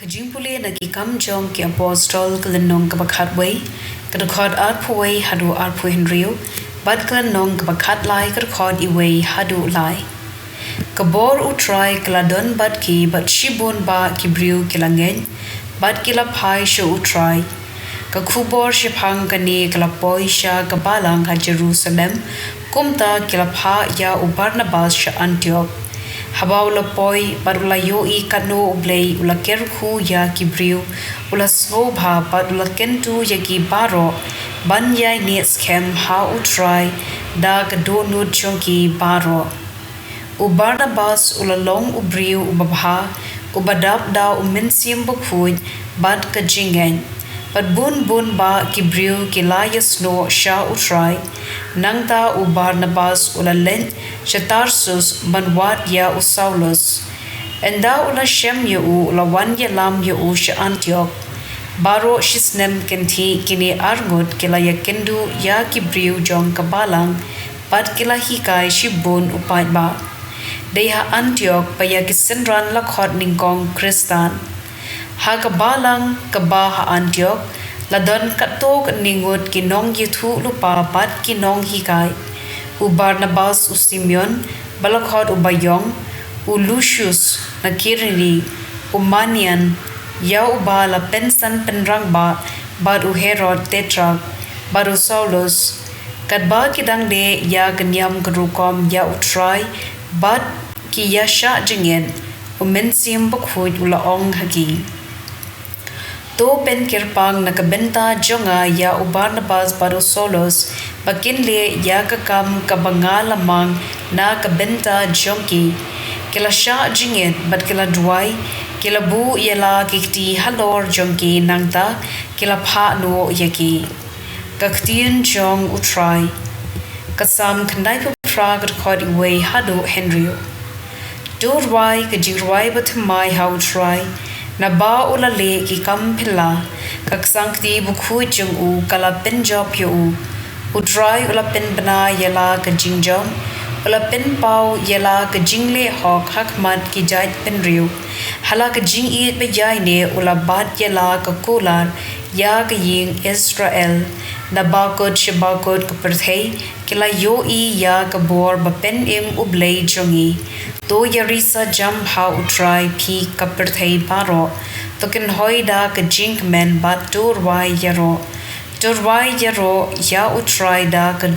Jingpule na ki kam jong ki apostol klenong kabakat way kadakod arpo way hadu arpo henrio bad klenong kabakat lai kadakod iway hadu lai kabor utrai kladon bad ki bad shibon ba ki briu kilangen bad kila pai sho utrai kakubor shipang kani kalapoi sha kabalang ha Jerusalem kumta kila pa ya ubarnabas sha Antioch Habau la poi barula yo I kano Blei ula kerku ya kibriu ula snobha barula kentu ya ki baro ban yai ni scam ha utrai da kadonut chonki baro u Barnabas ula long ubriu ubabha ubadap da umensim bukhuj bad ka jingen But bun ba kibriu kilayas no sha utrai nangta u Barnabas ula len shatarsus banwat ya u Saulus enda ula shem ya u ula wan ya lam ya u sha Antioch baro shisnem kenti kini argut kilaya kendu ya kibriu jong kabalang pat kila hikai shibun upai ba deha Antioch pa ya kisendran lakhot ningkong Kristan ha kabalang kabaha Antioch ladon katok ningot kinong yithu lupa pat kinong hikai u Barnabas u Simeon balakhot u Bayong u Lucius na Kirini u Manian ya u bala pensan penrang ba bad u Herod Tetrarch bad u Saulus kadba kidang de ya ganyam karukom ya utrai bad ki ya sha jingen u mensim bakhuj ula ong hagi To pen kirpang nakabenta jonga ya u Barnabas baru Solos bakin le ya kakam kabangala mang na kabenta jonki kila sha jingen bat kila duai kila bu yela kikti halor jonki nangta kila pha no yaki ktien jong utrai kasam khnai pra khod way hadu henrio Dorwai kajirwai bathmai how try na ba ula le ki kam phila kak sankti bukhu chung u kala pen job yo u dry ula pen bana yela ka jingjom ula pen pau yela ka jingle hok hakmat ki jait pen riu hala ka jing e be jai ne ula bat yela ka kular ya ka ying Israel na ba kod shabakod ka perthei kila yo I ya ka bor ba pen im u Blei jongi to yarisa jam ha utrai phi kaperthei baro token hoida ka jink men bat turwai yaro ya utrai da ka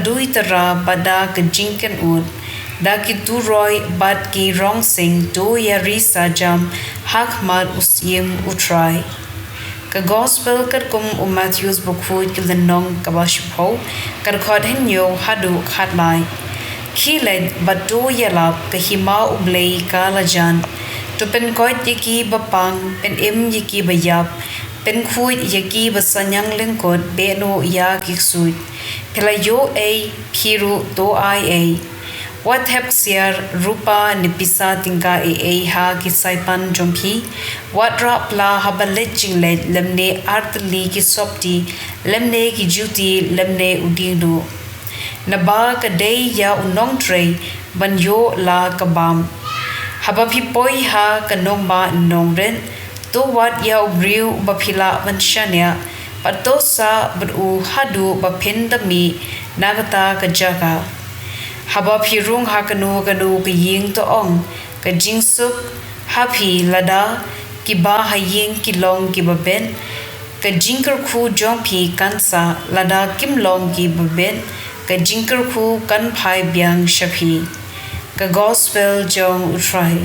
duitara bada ka jinken ut da ki turoi bat ki rong sing to yarisa jam hakmat usim utrai ka gospel kat kum Matthews bukhu kilenong kabashpo kar khod henyo hadu khatlai Kilen batu yelap kahima ublei kalajan to pen koit yaki bapang pen im yaki bayap pen khuit yaki basanyang lengkot beno ya kiksui pelayo a phiru to I a what hepsiar rupa nipisa tingka a ha kisaipan jompi what rapla habalet jinglet lemne artli ki sopti lemne ki juti lemne udindu Naba ka day ya unong tray ban yo la kabam haba phi poi ha kanong ba nong ren to wat ya ubriu ba phila ban shania pato sa bru hadu ba phen da mi nagata ka jaga haba phi rung ha kanu ka ying to ong ka jing sup ha phi lada ki ba ha ying ki long ki ba ben ka jingker khu jong phi kansa lada kim long ki ba ben ka jingker khu kan phai byang shapi ka gospel jong utrai